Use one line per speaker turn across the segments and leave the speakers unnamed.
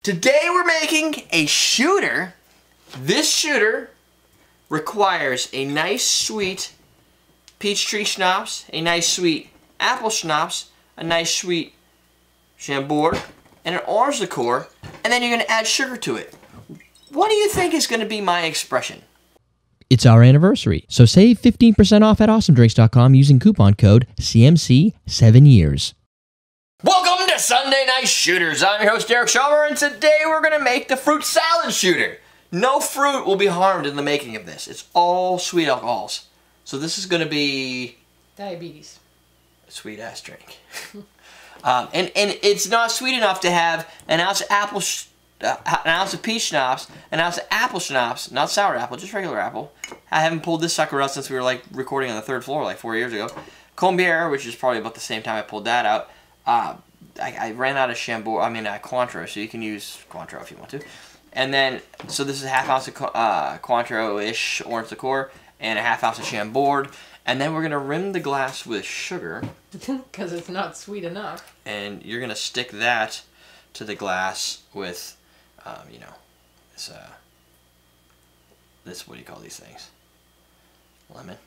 Today we're making a shooter. This shooter requires a nice sweet peach tree schnapps, a nice sweet apple schnapps, a nice sweet Chambord, and an orange liqueur, and then you're going to add sugar to it. What do you think is going to be my expression?
It's our anniversary, so save 15% off at awesomedrinks.com using coupon code CMC7years.
Welcome to Sunday Night Shooters. I'm your host, Derrick Schommer, and today we're going to make the fruit salad shooter. No fruit will be harmed in the making of this. It's all sweet alcohols. So this is going to be...
diabetes.
A sweet-ass drink. And it's not sweet enough to have an ounce of peach schnapps, an ounce of apple schnapps, not sour apple, just regular apple. I haven't pulled this sucker out since we were like recording on the 3rd floor like 4 years ago. Chambord, which is probably about the same time I pulled that out. I ran out of Cointreau, so you can use Cointreau if you want to. And then, so this is a half ounce of Cointreau-ish orange liqueur and a half ounce of Chambord. And then we're going to rim the glass with sugar.
Because it's not sweet enough.
And you're going to stick that to the glass with, you know, this, what do you call these things? Lemon?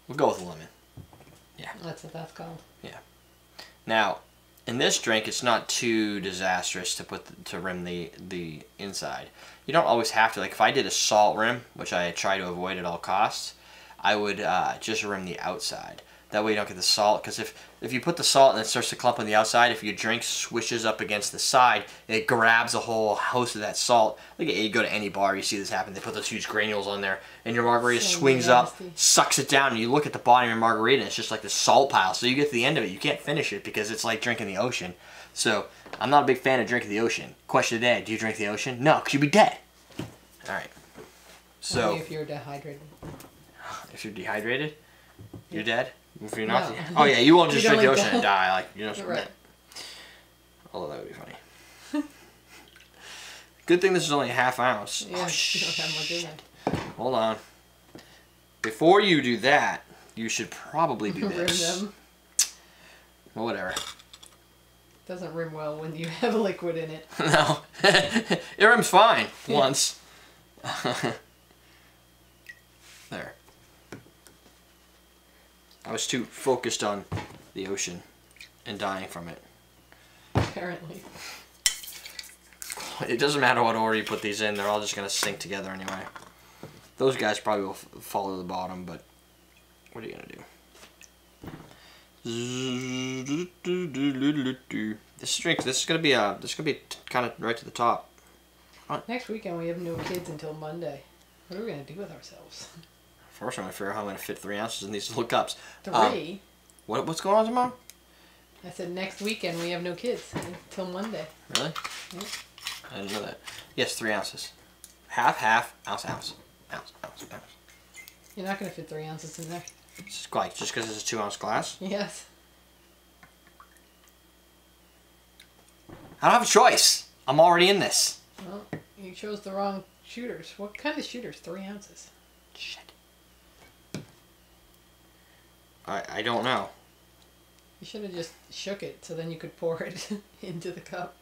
We'll go with lemon. Yeah.
That's what that's called.
Yeah. Now, in this drink, it's not too disastrous to rim the inside. You don't always have to. Like if I did a salt rim, which I try to avoid at all costs, I would just rim the outside. That way you don't get the salt. Because if you put the salt and it starts to clump on the outside, if your drink swishes up against the side, it grabs a whole host of that salt. Like you go to any bar, you see this happen. They put those huge granules on there, and your margarita swings up, sucks it down, and you look at the bottom of your margarita, and it's just like this salt pile. So you get to the end of it, you can't finish it because it's like drinking the ocean. So I'm not a big fan of drinking the ocean. Question today: do you drink the ocean? No, because you'd be dead. All right. So
only if you're dehydrated.
If you're dehydrated, you're dead. If you're not, no. Oh yeah, you won't just drink the ocean and die. Like you know, right. Although that would be funny. Good thing this is only a half ounce.
Yeah, you don't have much in there.
Hold on. Before you do that, you should probably do this.
Rim them.
Well, whatever.
Doesn't rim well when you have a liquid in it.
No, it rims fine once. There. I was too focused on the ocean and dying from it.
Apparently.
It doesn't matter what order you put these in, they're all just going to sink together anyway. Those guys probably will fall to the bottom, but what are you going to do? This drink, this is going to be kind of right to the top.
Next weekend we have no kids until Monday. What are we going to do with ourselves?
First, I'm going to figure out how I'm going to fit 3 ounces in these little cups.
3?
What's going on tomorrow?
I said next weekend we have no kids until Monday.
Really?
Yep.
I didn't know that. Yes, 3 ounces. Half, ounce.
You're not going to fit 3 ounces in there.
Just because it's a 2-ounce glass?
Yes.
I don't have a choice. I'm already in this.
Well, you chose the wrong shooters. What kind of shooters? 3 ounces.
Shit. I don't know.
You should have just shook it so then you could pour it into the cup.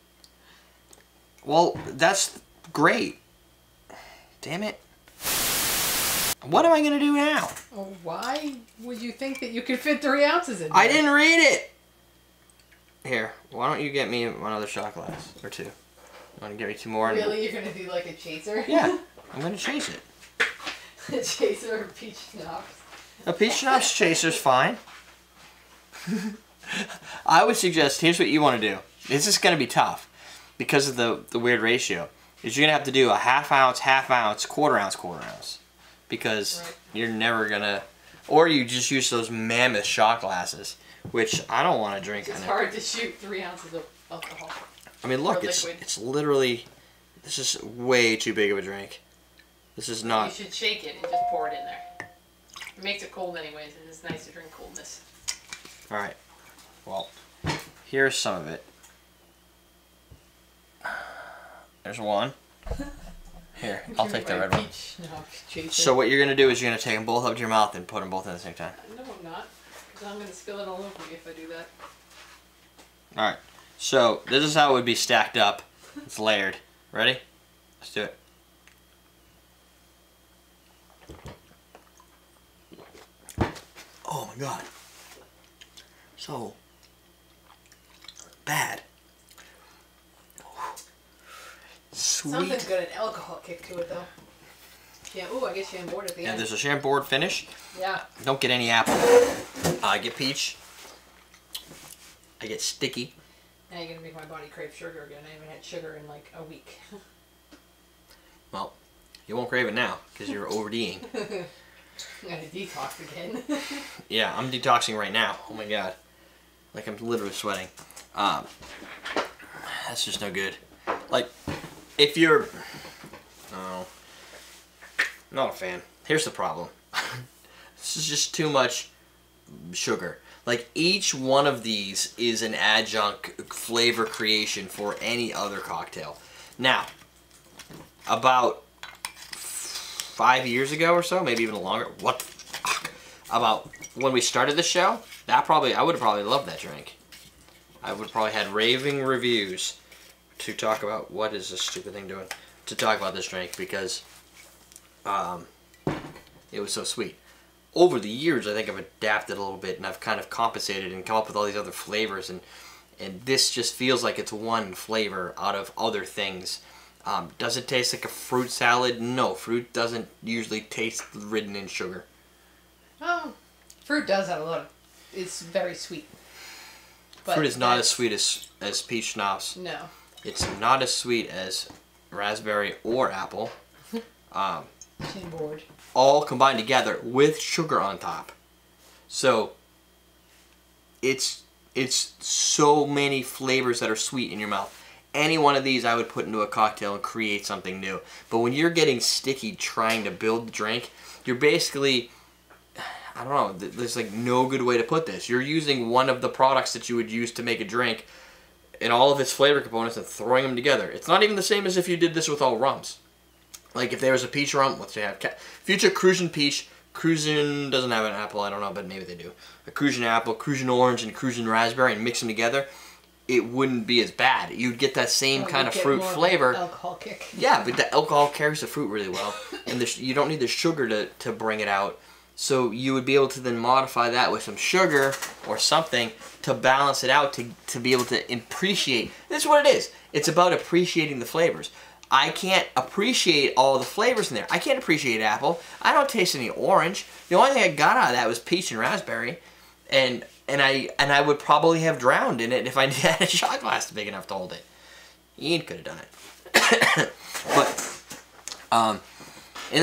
Well, that's great. Damn it. What am I going to do now?
Oh, why would you think that you could fit 3 ounces in there?
I didn't read it. Here, why don't you get me another shot glass or 2? You want to get me 2 more?
Really? You're going to do like a chaser?
Yeah, I'm going to chase it.
A chaser of peach schnapps.
A peach schnapps chaser's fine. I would suggest, here's what you want to do. This is going to be tough because of the weird ratio. Is you're going to have to do a half ounce, quarter ounce. Because you're never going to, or you just use those mammoth shot glasses, which I don't want to drink.
It's hard to shoot 3 ounces of alcohol.
I mean, look, it's literally, this is way too big of a drink. This is not.
You should shake it and just pour it in there. It makes it cold anyways, and it's nice to drink coldness.
Alright. Well, here's some of it. There's one. Here, I'll take the red one. So what you're going to do is you're going to take them both up to your mouth and put them both in at the same time.
No, I'm not. Because I'm going to spill it all over you if I do that.
Alright. So, this is how it would be stacked up It's layered. Ready? Let's do it. Oh my god. So bad. Sweet.
Something's got an alcohol kick to it though. Yeah. Ooh, I get Chambord at the
Yeah,
end.
there's a Chambord finish.
Yeah.
Don't get any apple. I get peach. I get sticky.
Now you're gonna make my body crave sugar again. I haven't had sugar in like a week.
Well, you won't crave it now because you're ODing.
I gotta detox again.
Yeah, I'm detoxing right now. Oh my god. Like I'm literally sweating. That's just no good. Like, if you're... Oh. Not a fan. Here's the problem. This is just too much sugar. Like, each one of these is an adjunct flavor creation for any other cocktail. Now, about 5 years ago or so, maybe even longer, what the fuck? About when we started the show, I would have probably loved that drink. I would have probably had raving reviews to talk about what is this stupid thing doing, to talk about this drink because it was so sweet. Over the years, I think I've adapted a little bit and I've kind of compensated and come up with all these other flavors, and this just feels like it's one flavor out of other things. Does it taste like a fruit salad? No, fruit doesn't usually taste ridden in sugar.
Oh, fruit does have a lot of... It's very sweet. But
Fruit is not as sweet as peach schnapps.
No.
It's not as sweet as raspberry or apple.
Chambord.
All combined together with sugar on top. So it's so many flavors that are sweet in your mouth. Any one of these I would put into a cocktail and create something new. But when you're getting sticky trying to build the drink, you're basically, I don't know, there's like no good way to put this. You're using one of the products that you would use to make a drink and all of its flavor components and throwing them together. It's not even the same as if you did this with all rums. Like if there was a peach rum, let's say have Future Cruisin' Peach, Cruisin' doesn't have an apple, I don't know, but maybe they do. A Cruisin' Apple, Cruisin' Orange, and Cruisin' Raspberry and mix them together, it wouldn't be as bad. You'd get that same kind of fruit flavor.
Alcohol kick.
Yeah, but the alcohol carries the fruit really well, and you don't need the sugar to bring it out. So you would be able to then modify that with some sugar or something to balance it out to be able to appreciate. This is what it is. It's about appreciating the flavors. I can't appreciate all the flavors in there. I can't appreciate apple. I don't taste any orange. The only thing I got out of that was peach and raspberry, and I would probably have drowned in it if I had a shot glass big enough to hold it. Ian could have done it. But and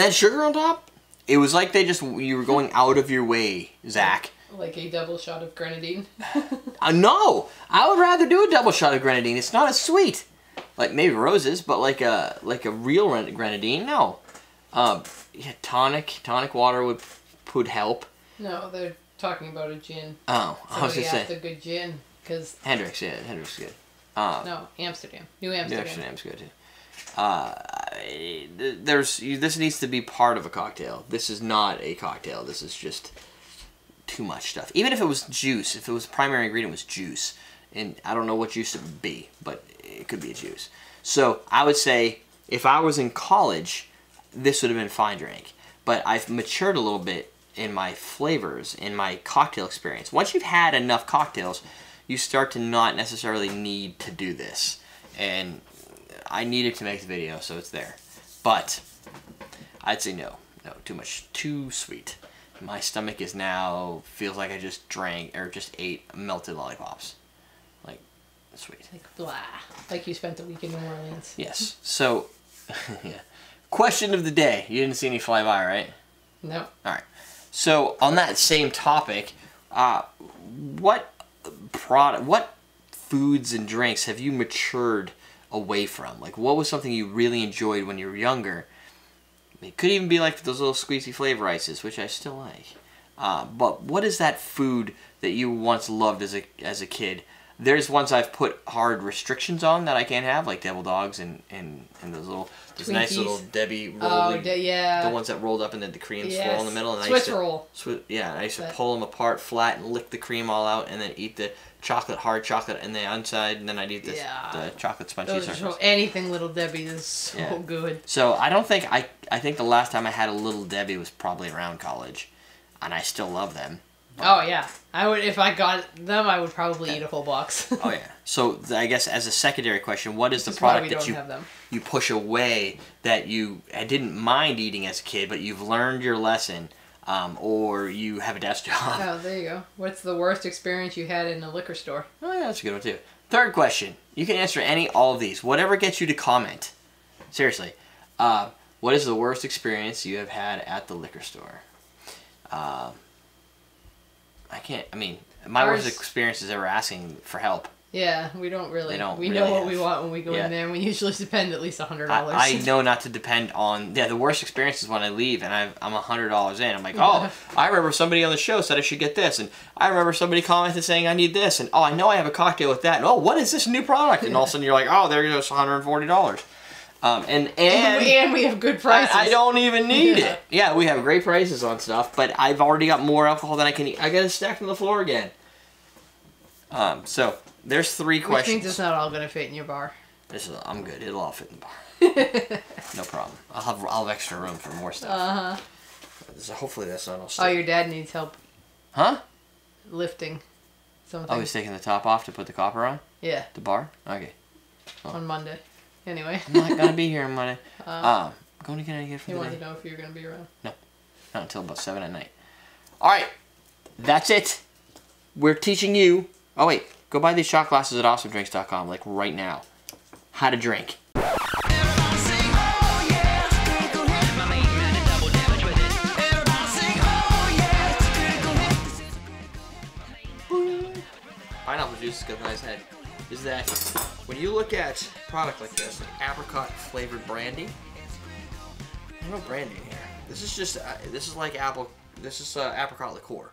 then sugar on top. It was like you were going out of your way, Zach.
Like a double shot of grenadine.
No, I would rather do a double shot of grenadine. It's not as sweet. Like maybe roses, but like a real grenadine, no. Yeah, tonic water would help.
No, they're talking about a gin.
Oh, I was gonna say
the good gin, because
Hendrick's, yeah, Hendrick's good.
no, Amsterdam, New Amsterdam.
Amsterdam's good too. This needs to be part of a cocktail. This is not a cocktail. This is just too much stuff. Even if it was juice, if it was primary ingredient was juice, and I don't know what juice it would be, but it could be a juice. So I would say if I was in college, this would have been a fine drink. But I've matured a little bit in my flavors, in my cocktail experience. Once you've had enough cocktails, you start to not necessarily need to do this. And I needed to make the video, so it's there. But I'd say no, too much, too sweet. My stomach is now, feels like I just drank, or just ate melted lollipops. Like, sweet.
Like blah. Like you spent the week in New Orleans.
Yes. So, yeah. Question of the day. You didn't see any fly by, right?
No.
Alright. So, on that same topic, what foods and drinks have you matured away from? Like, what was something you really enjoyed when you were younger? It could even be like those little squeezy flavor ices, which I still like. But what is that food that you once loved as a kid? There's ones I've put hard restrictions on that I can't have, like devil dogs and those nice little Debbie roll.
Yeah.
The ones that rolled up and then the cream swirl in the middle. And
Swiss roll.
I used to pull them apart flat and lick the cream all out and then eat the chocolate, hard chocolate in the inside, and then I'd eat the chocolate spongy
Those
surface.
anything Little Debbie is so good.
So I don't think I think the last time I had a Little Debbie was probably around college, and I still love them.
Oh yeah, I would if I got them. I would probably eat a whole box.
Oh yeah. So I guess as a secondary question, what is the
That's why
product
we
that
don't have them.
you push away that I didn't mind eating as a kid, but you've learned your lesson, or you have a desk job?
Oh, there you go. What's the worst experience you had in a liquor store?
Oh yeah, that's a good one too. Third question. You can answer all of these. Whatever gets you to comment. Seriously. What is the worst experience you have had at the liquor store? My worst experience is ever asking for help.
Yeah, we don't really. We
really
know what we want when we go in there, and we usually spend at least $100.
I know not to depend on. Yeah, the worst experience is when I leave and I'm $100 in. I'm like, oh, I remember somebody on the show said I should get this, and I remember somebody commented saying I need this, and oh, I know I have a cocktail with that, and oh, what is this new product? And all of a sudden you're like, oh, there goes $140. And
we have good prices.
I don't even need it. Yeah, we have great prices on stuff, but I've already got more alcohol than I can eat. I got it stacked on the floor again. So there's 3 questions.
Which means it's not all gonna fit in your bar.
I'm good. It'll all fit in the bar. No problem. I'll have extra room for more stuff. So hopefully that's not all stuff.
Oh, your dad needs help.
Huh?
Lifting something.
Oh, he's taking the top off to put the copper on?
Yeah.
The bar? Okay.
On Monday. Anyway.
I'm not gonna be here on Monday. Going to get anything for
he
the
wanted
day?
to know if you were gonna be around.
No. Not until about 7 at night. Alright. That's it. We're teaching you. Oh, wait. Go buy these shot glasses at awesomedrinks.com, like right now. How to drink. Pineapple juice has got a nice head. Is that when you look at a product like this, like apricot flavored brandy, there's no brandy in here. This is just, this is like apricot liqueur.